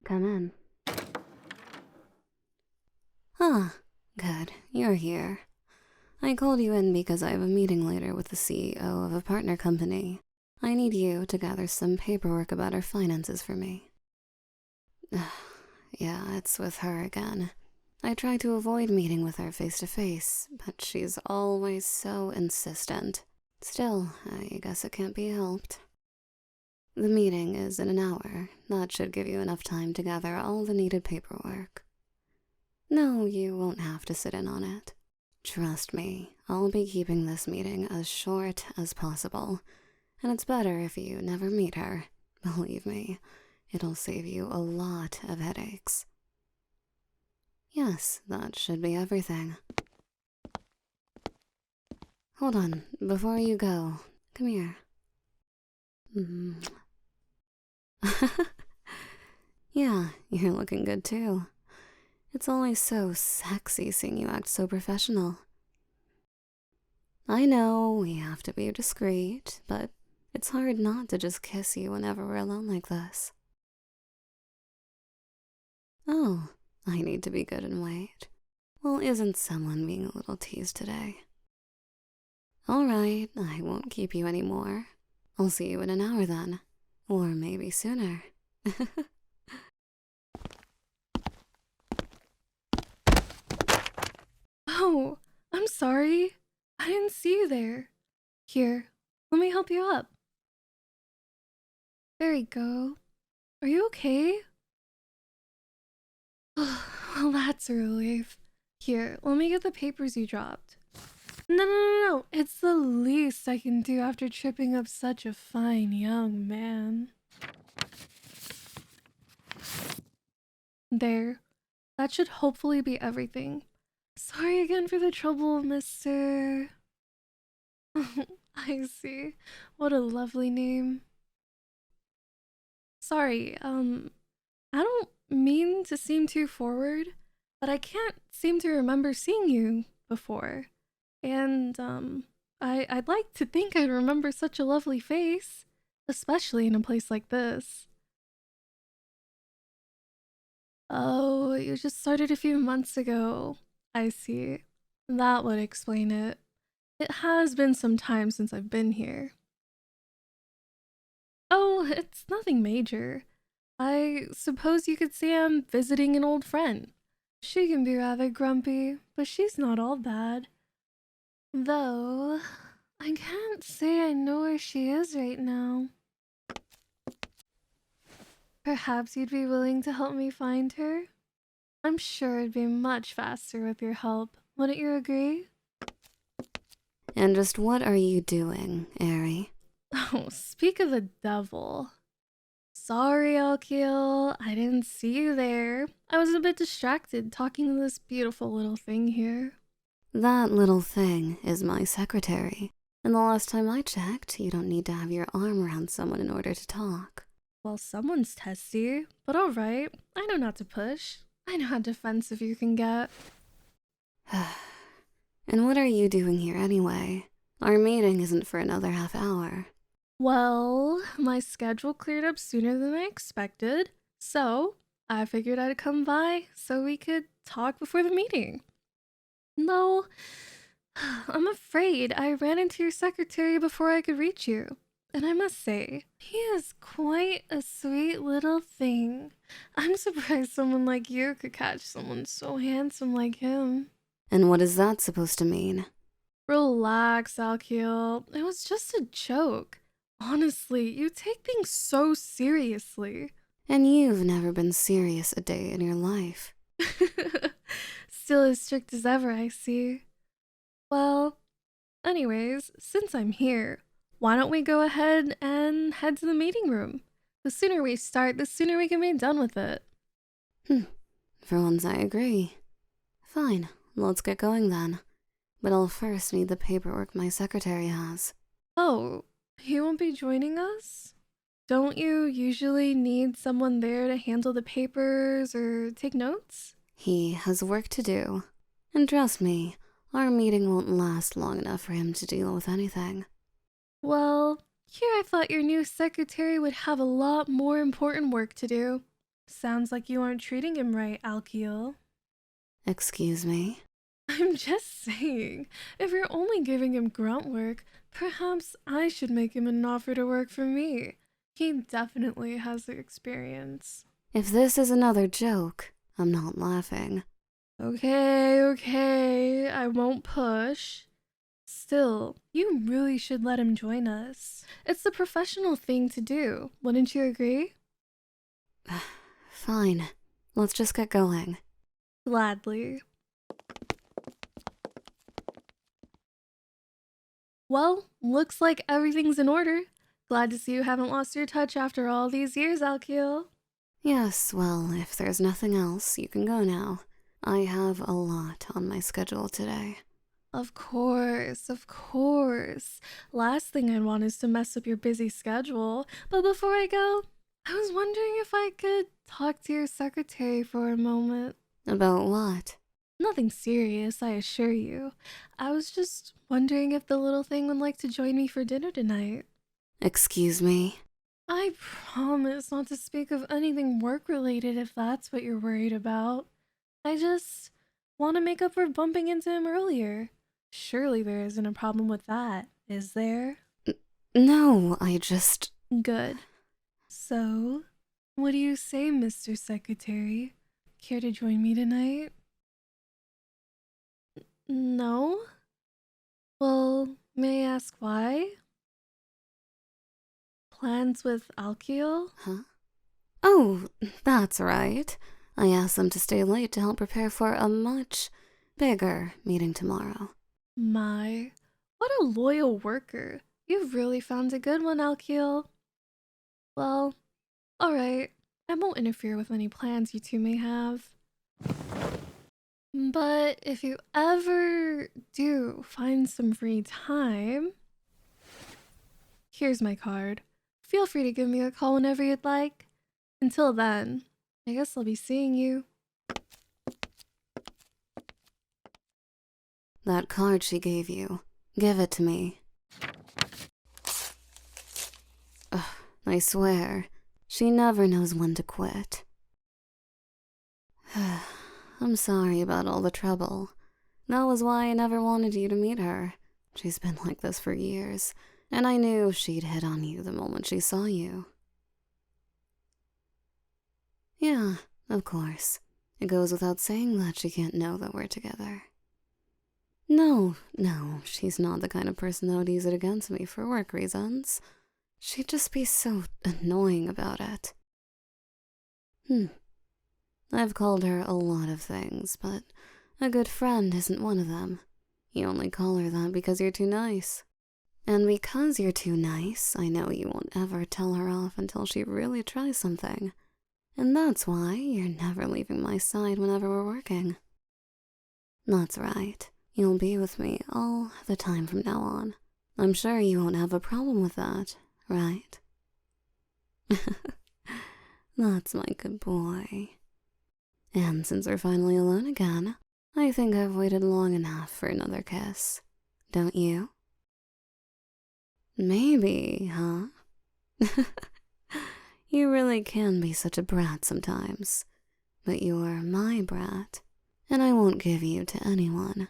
Come in. Ah, good. You're here. I called you in because I have a meeting later with the CEO of a partner company. I need you to gather some paperwork about our finances for me. Yeah, it's with her again. I try to avoid meeting with her face to face, but she's always so insistent. Still, I guess it can't be helped. The meeting is in an hour. That should give you enough time to gather all the needed paperwork. No, you won't have to sit in on it. Trust me, I'll be keeping this meeting as short as possible. And it's better if you never meet her. Believe me, it'll save you a lot of headaches. Yes, that should be everything. Hold on, before you go, come here. Yeah, you're looking good too. It's always so sexy seeing you act so professional. I know we have to be discreet, but it's hard not to just kiss you whenever we're alone like this. Oh, I need to be good and wait. Well, isn't someone being a little teased today? All right, I won't keep you anymore. I'll see you in an hour then. Or maybe sooner. Oh, I'm sorry. I didn't see you there. Here, let me help you up. There you go. Are you okay? Well, that's a relief. Here, let me get the papers you dropped. No. It's the least I can do after tripping up such a fine young man. There. That should hopefully be everything. Sorry again for the trouble, Mr. I see. What a lovely name. Sorry, I don't mean to seem too forward, but I can't seem to remember seeing you before. And, I'd like to think I'd remember such a lovely face, especially in a place like this. Oh, you just started a few months ago. I see. That would explain it. It has been some time since I've been here. Oh, it's nothing major. I suppose you could say I'm visiting an old friend. She can be rather grumpy, but she's not all bad. Though, I can't say I know where she is right now. Perhaps you'd be willing to help me find her? I'm sure it'd be much faster with your help. Wouldn't you agree? And just what are you doing, Ari? Oh, speak of the devil. Sorry, Alkiel. I didn't see you there. I was a bit distracted talking to this beautiful little thing here. That little thing is my secretary. And the last time I checked, you don't need to have your arm around someone in order to talk. Well, someone's testy, but alright. I know not to push. I know how defensive you can get. And what are you doing here anyway? Our meeting isn't for another half hour. Well, my schedule cleared up sooner than I expected, so I figured I'd come by so we could talk before the meeting. No, I'm afraid I ran into your secretary before I could reach you. And I must say, he is quite a sweet little thing. I'm surprised someone like you could catch someone so handsome like him. And what is that supposed to mean? Relax, Alkiel. It was just a joke. Honestly, you take things so seriously. And you've never been serious a day in your life. Still as strict as ever, I see. Well, anyways, since I'm here, why don't we go ahead and head to the meeting room? The sooner we start, the sooner we can be done with it. For once, I agree. Fine, let's get going then. But I'll first need the paperwork my secretary has. Oh, he won't be joining us? Don't you usually need someone there to handle the papers or take notes? He has work to do. And trust me, our meeting won't last long enough for him to deal with anything. Well, here I thought your new secretary would have a lot more important work to do. Sounds like you aren't treating him right, Alkiel. Excuse me? I'm just saying, if you're only giving him grunt work, perhaps I should make him an offer to work for me. He definitely has the experience. If this is another joke, I'm not laughing. Okay, I won't push. Still, you really should let him join us. It's the professional thing to do, wouldn't you agree? Fine, let's just get going. Gladly. Well, looks like everything's in order. Glad to see you haven't lost your touch after all these years, Alkiel. Yes, well, if there's nothing else, you can go now. I have a lot on my schedule today. Of course, of course. Last thing I want is to mess up your busy schedule. But before I go, I was wondering if I could talk to your secretary for a moment. About what? Nothing serious, I assure you. I was just wondering if the little thing would like to join me for dinner tonight. Excuse me? I promise not to speak of anything work-related if that's what you're worried about. I just want to make up for bumping into him earlier. Surely there isn't a problem with that, is there? No, I just... Good. So, what do you say, Mr. Secretary? Care to join me tonight? No? Well, may I ask why? Plans with Alkiel? Huh? Oh, that's right. I asked them to stay late to help prepare for a much bigger meeting tomorrow. My, what a loyal worker. You've really found a good one, Alkiel. Well, alright. I won't interfere with any plans you two may have. But if you ever do find some free time, here's my card. Feel free to give me a call whenever you'd like. Until then, I guess I'll be seeing you. That card she gave you. Give it to me. Ugh, I swear, she never knows when to quit. I'm sorry about all the trouble. That was why I never wanted you to meet her. She's been like this for years, and I knew she'd hit on you the moment she saw you. Yeah, of course. It goes without saying that she can't know that we're together. No, she's not the kind of person that would use it against me for work reasons. She'd just be so annoying about it. I've called her a lot of things, but a good friend isn't one of them. You only call her that because you're too nice. And because you're too nice, I know you won't ever tell her off until she really tries something. And that's why you're never leaving my side whenever we're working. That's right. You'll be with me all the time from now on. I'm sure you won't have a problem with that, right? That's my good boy. And since we're finally alone again, I think I've waited long enough for another kiss. Don't you? Maybe, huh? You really can be such a brat sometimes. But you're my brat, and I won't give you to anyone.